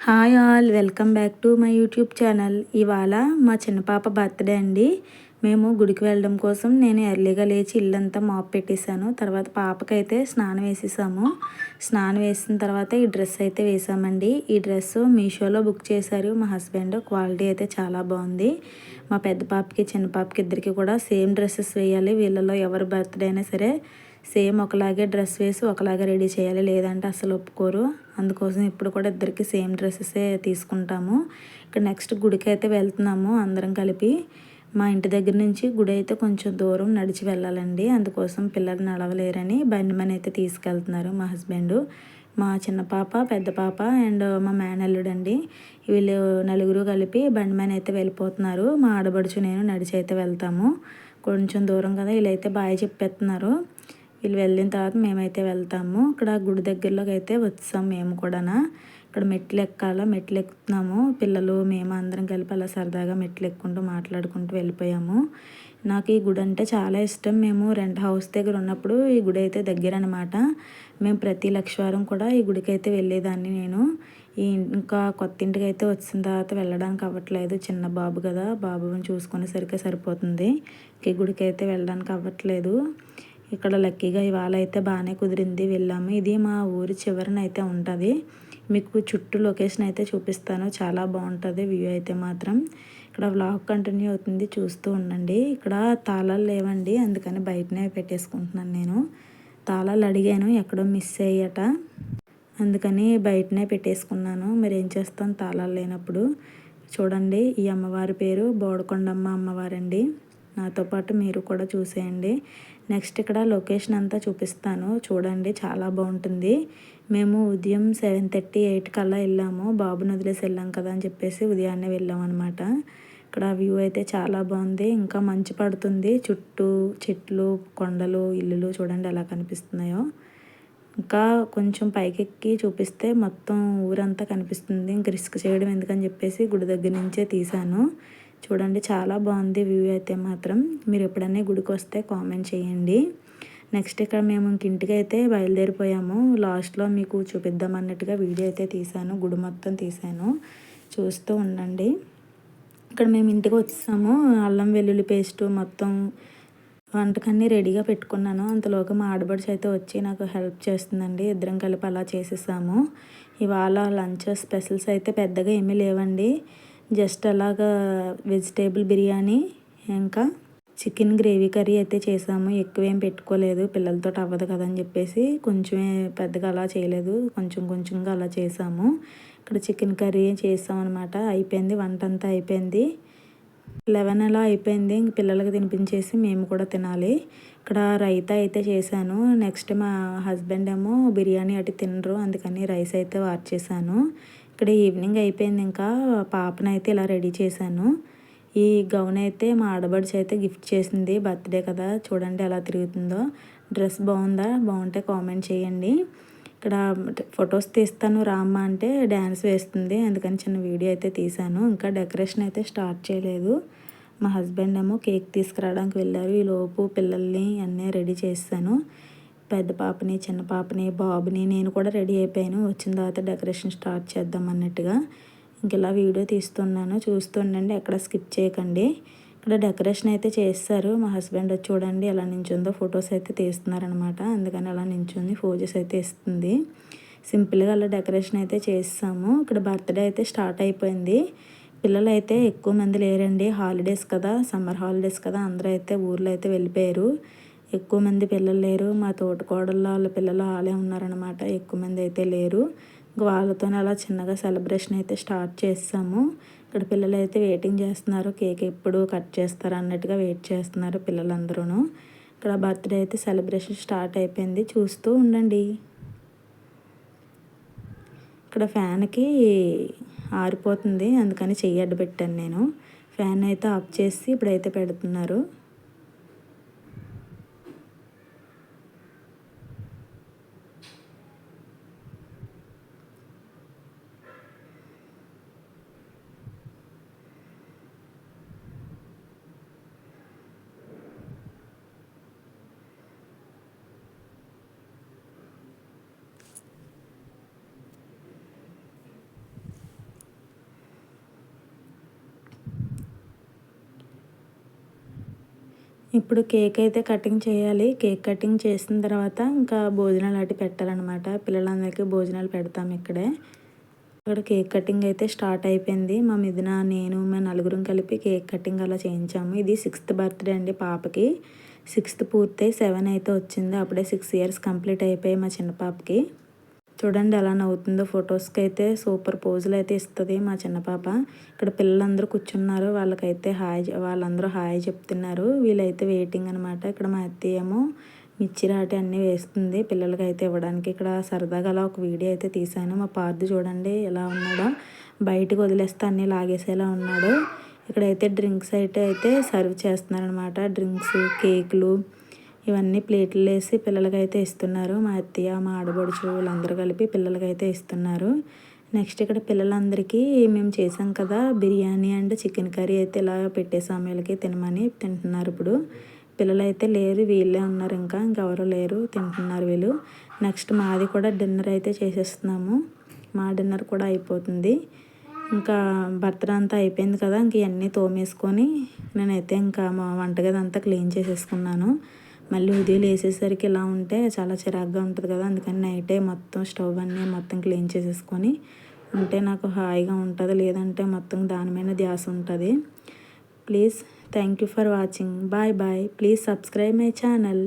Hi all, welcome back to my YouTube channel. ఇవాళ మా చిన్న పాప బర్త్డే అండి. మేము గుడికి వెళ్ళడం కోసం నేను ఎర్లీగా లేచి ఇల్లంతా మాప్ పెట్టేశాను. తర్వాత పాపకైతే స్నానం వేసేసాము. స్నానం వేసిన తర్వాత ఈ డ్రెస్ అయితే వేసామండి. ఈ డ్రెస్ మీషోలో బుక్ చేశారు మా హస్బెండ్. క్వాలిటీ అయితే చాలా బాగుంది. మా పెద్ద పాపకి చిన్న పాపకి ఇద్దరికి కూడా సేమ్ డ్రెస్సెస్ వేయాలి. వీళ్ళలో ఎవరు బర్త్డే అయినా సరే సేమ్ ఒకలాగే డ్రెస్ వేసి ఒకలాగే రెడీ చేయాలి, లేదంటే అసలు ఒప్పుకోరు. అందుకోసం ఇప్పుడు కూడా ఇద్దరికి సేమ్ డ్రెస్సెసే తీసుకుంటాము. ఇక్కడ నెక్స్ట్ గుడికి అయితే వెళ్తున్నాము అందరం కలిపి. మా ఇంటి దగ్గర నుంచి గుడి అయితే కొంచెం దూరం నడిచి వెళ్ళాలండి. అందుకోసం పిల్లలు నడవలేరని బండి మీద అయితే తీసుకెళ్తున్నారు మా హస్బెండ్. మా చిన్న పాప, పెద్ద పాప అండ్ మా మేనల్లుడండి. వీళ్ళు నలుగురు కలిపి బండి మీద అయితే వెళ్ళిపోతున్నారు. మా ఆడబడుచు నేను నడిచి అయితే వెళ్తాము. కొంచెం దూరం కదా, వీళ్ళైతే బాయ్ చెప్పేస్తున్నారు. వీళ్ళు వెళ్ళిన తర్వాత మేమైతే వెళ్తాము. ఇక్కడ గుడి దగ్గరలోకి అయితే వచ్చాము మేము కూడా. ఇక్కడ మెట్లు ఎక్కాలా, మెట్లు ఎక్కుతున్నాము. పిల్లలు మేము అందరం కలిపి అలా సరదాగా మెట్లు ఎక్కుంటూ మాట్లాడుకుంటూ వెళ్ళిపోయాము. నాకు ఈ గుడి అంటే చాలా ఇష్టం. మేము రెంట్ హౌస్ దగ్గర ఉన్నప్పుడు ఈ గుడి అయితే దగ్గర అనమాట. మేము ప్రతి లక్షవారం కూడా ఈ గుడికి అయితే వెళ్ళేదాన్ని నేను. ఇంకా కొత్త ఇంటికి అయితే వచ్చిన తర్వాత వెళ్ళడానికి అవ్వట్లేదు. చిన్న బాబు కదా, బాబుని చూసుకునేసరికి సరిపోతుంది. ఈ గుడికి అయితే వెళ్ళడానికి అవ్వట్లేదు. ఇక్కడ లక్కీగా ఇవాళ అయితే బాగానే కుదిరింది, వెళ్ళాము. ఇది మా ఊరి చివరన అయితే ఉంటుంది. మీకు చుట్టూ లొకేషన్ అయితే చూపిస్తాను, చాలా బాగుంటుంది వ్యూ అయితే మాత్రం. ఇక్కడ వ్లాగ్ కంటిన్యూ అవుతుంది, చూస్తూ ఉండండి. ఇక్కడ తాళాలు లేవండి, అందుకని బయటనే పెట్టేసుకుంటున్నాను నేను. తాళాలు అడిగాను, ఎక్కడో మిస్ అయ్యట, అందుకని బయటనే పెట్టేసుకున్నాను. మరి ఏం చేస్తాను తాళాలు లేనప్పుడు. చూడండి, ఈ అమ్మవారి పేరు బోడకొండమ్మ అమ్మవారండి. నాతో పాటు మీరు కూడా చూసేయండి. నెక్స్ట్ ఇక్కడ లొకేషన్ అంతా చూపిస్తాను, చూడండి, చాలా బాగుంటుంది. మేము ఉదయం 7:30, 8 కల్లా వెళ్ళాము. బాబుని వదిలేసి వెళ్ళాం కదా అని చెప్పేసి ఉదయాన్నే వెళ్ళాం అనమాట. ఇక్కడ వ్యూ అయితే చాలా బాగుంది. ఇంకా మంచు పడుతుంది, చుట్టూ చెట్లు, కొండలు, ఇల్లులు చూడండి ఎలా కనిపిస్తున్నాయో. ఇంకా కొంచెం పైకెక్కి చూపిస్తే మొత్తం ఊరంతా కనిపిస్తుంది. ఇంక రిస్క్ చేయడం ఎందుకని చెప్పేసి గుడి దగ్గర నుంచే తీశాను. చూడండి, చాలా బాగుంది వ్యూ అయితే మాత్రం. మీరు ఎప్పుడైనా గుడికి వస్తే కామెంట్ చేయండి. నెక్స్ట్ ఇక్కడ మేము ఇంటికి అయితే బయలుదేరిపోయాము. లాస్ట్లో మీకు చూపిద్దాం అన్నట్టుగా వీడియో అయితే తీశాను, గుడి మొత్తం తీశాను, చూస్తూ ఉండండి. ఇక్కడ మేము ఇంటికి వచ్చాము. అల్లం వెల్లుల్లి పేస్టు మొత్తం వంటకన్నీ రెడీగా పెట్టుకున్నాను. అంతలోకి మా ఆడబడుచు అయితే వచ్చి నాకు హెల్ప్ చేస్తుందండి. ఇద్దరం కలిపి అలా చేసేసాము. ఇవాళ లంచ్ స్పెషల్స్ అయితే పెద్దగా ఏమీ లేవండి. జస్ట్ అలాగా వెజిటేబుల్ బిర్యానీ ఇంకా చికెన్ గ్రేవీ కర్రీ అయితే చేసాము. ఎక్కువేం పెట్టుకోలేదు, పిల్లలతో అవ్వదు కదా అని చెప్పేసి కొంచెమే, పెద్దగా అలా చేయలేదు, కొంచెం కొంచెంగా అలా చేసాము. ఇక్కడ చికెన్ కర్రీ చేసాం అనమాట. అయిపోయింది, వంట అంతా అయిపోయింది. 11 అలా అయిపోయింది. ఇంక పిల్లలకి తినిపించేసి మేము కూడా తినాలి. ఇక్కడ రైతా అయితే చేశాను. నెక్స్ట్ మా హస్బెండ్ ఏమో బిర్యానీ అటు తినరు, అందుకని రైస్ అయితే వార్చేసాను. ఇక్కడ ఈవినింగ్ అయిపోయింది. ఇంకా పాపనైతే ఇలా రెడీ చేశాను. ఈ గౌన్ అయితే మా ఆడబడిచి అయితే గిఫ్ట్ చేసింది, బర్త్డే కదా. చూడండి ఎలా తిరుగుతుందో. డ్రెస్ బాగుందా? బాగుంటే కామెంట్ చేయండి. ఇక్కడ ఫొటోస్ తీస్తాను రామ్మ అంటే డ్యాన్స్ వేస్తుంది, అందుకని చిన్న వీడియో అయితే తీశాను. ఇంకా డెకరేషన్ అయితే స్టార్ట్ చేయలేదు. మా హస్బెండ్ ఏమో కేక్ తీసుకురావడానికి వెళ్ళారు. ఈలోపు పిల్లల్ని అన్నీ రెడీ చేశాను. పెద్ద పాపని, చిన్న పాపని, బాబుని, నేను కూడా రెడీ అయిపోయాను. వచ్చిన తర్వాత డెకరేషన్ స్టార్ట్ చేద్దాం అన్నట్టుగా ఇంక ఇలా వీడియో తీస్తున్నాను, చూస్తుండండి, ఎక్కడ స్కిప్ చేయకండి. ఇక్కడ డెకరేషన్ అయితే చేస్తారు. మా హస్బెండ్ వచ్చి చూడండి ఎలా నించుందో, ఫొటోస్ అయితే తీస్తున్నారనమాట. అందుకని అలా నించుంది, ఫోజెస్ అయితే ఇస్తుంది. సింపుల్గా అలా డెకరేషన్ అయితే చేస్తాము. ఇక్కడ బర్త్డే అయితే స్టార్ట్ అయిపోయింది. పిల్లలు అయితే ఎక్కువ మంది లేరండి, హాలిడేస్ కదా, సమ్మర్ హాలిడేస్ కదా, అందరూ అయితే ఊర్లో అయితే వెళ్ళిపోయారు. ఎక్కువ మంది పిల్లలు లేరు. మా తోటికోడళ్ళ వాళ్ళ పిల్లలు వాళ్ళే ఉన్నారనమాట, ఎక్కువ మంది అయితే లేరు. వాళ్ళతోనే అలా చిన్నగా సెలబ్రేషన్ అయితే స్టార్ట్ చేస్తాము. ఇక్కడ పిల్లలు అయితే వెయిటింగ్ చేస్తున్నారు, కేక్ ఎప్పుడు కట్ చేస్తారు అన్నట్టుగా వెయిట్ చేస్తున్నారు పిల్లలందరూ. ఇక్కడ బర్త్డే అయితే సెలబ్రేషన్ స్టార్ట్ అయిపోయింది, చూస్తూ ఉండండి. ఇక్కడ ఫ్యాన్కి ఆరిపోతుంది, అందుకని చెయ్యి అడ్డు పెట్టాను నేను. ఫ్యాన్ అయితే ఆఫ్ చేసి ఇప్పుడైతే పెడుతున్నారు. ఇప్పుడు కేక్ అయితే కటింగ్ చేయాలి. కేక్ కటింగ్ చేసిన తర్వాత ఇంకా భోజనాలు అటు పెట్టాలన్నమాట. పిల్లలందరికీ భోజనాలు పెడతాం ఇక్కడే. ఇక్కడ కేక్ కటింగ్ అయితే స్టార్ట్ అయిపోయింది. మా మిదిన, నేను, మా నలుగురం కలిపి కేక్ కటింగ్ అలా చేయించాము. ఇది 6th బర్త్డే అండి పాపకి. 6th పూర్తయి 7 అయితే వచ్చింది. అప్పుడే 6 ఇయర్స్ కంప్లీట్ అయిపోయాయి మా చిన్న పాపకి. చూడండి ఎలా నవ్వుతుందో. ఫొటోస్కి అయితే సూపర్ పోజులు అయితే ఇస్తుంది మా చిన్న పాప. ఇక్కడ పిల్లలందరూ కూర్చున్నారు. వాళ్ళందరూ హాయ్ చెప్తున్నారు. వీళ్ళైతే వెయిటింగ్ అనమాట. ఇక్కడ మా అత్తయ్య ఏమో మిర్చి రాటి అన్నీ వేస్తుంది పిల్లలకి అయితే ఇవ్వడానికి. ఇక్కడ సరదాగా అలా ఒక వీడియో అయితే తీశాను. మా పార్దు చూడండి ఎలా ఉన్నాడో. బయటకు వదిలేస్తే అన్నీ లాగేసేలా ఉన్నాడు. ఇక్కడైతే డ్రింక్స్ అయితే సర్వ్ చేస్తున్నారనమాట. డ్రింక్స్, కేకులు ఇవన్నీ ప్లేట్లు వేసి పిల్లలకైతే ఇస్తున్నారు. మా అత్తయ్య, మా ఆడబడుచు వీళ్ళందరూ కలిపి పిల్లలకైతే ఇస్తున్నారు. నెక్స్ట్ ఇక్కడ పిల్లలందరికీ మేము చేసాం కదా బిర్యానీ అండ్ చికెన్ కర్రీ అయితే ఇలా పెట్టేసాము. వీళ్ళకి తినమని తింటున్నారు. ఇప్పుడు పిల్లలు అయితే లేరు, వీళ్ళే ఉన్నారు. ఇంకెవరు లేరు, తింటున్నారు వీళ్ళు. నెక్స్ట్ మాది కూడా డిన్నర్ అయితే చేసేస్తున్నాము. మా డిన్నర్ కూడా అయిపోతుంది. ఇంకా బర్త్డే అంతా అయిపోయింది కదా. ఇంక ఇవన్నీ తోమేసుకొని నేనైతే ఇంకా మా వంటగది అంతా క్లీన్ చేసేసుకున్నాను. మళ్ళీ ఉదయం వేసేసరికి ఇలా ఉంటే చాలా చిరాగ్గా ఉంటుంది కదా. అందుకని నైటే మొత్తం స్టవ్ అన్నీ మొత్తం క్లీన్ చేసేసుకొని ఉంటే నాకు హాయిగా ఉంటుంది. లేదంటే మొత్తం దాని మీద ధ్యాస ఉంటుంది. Please thank you for watching. Bye bye. Please subscribe my channel.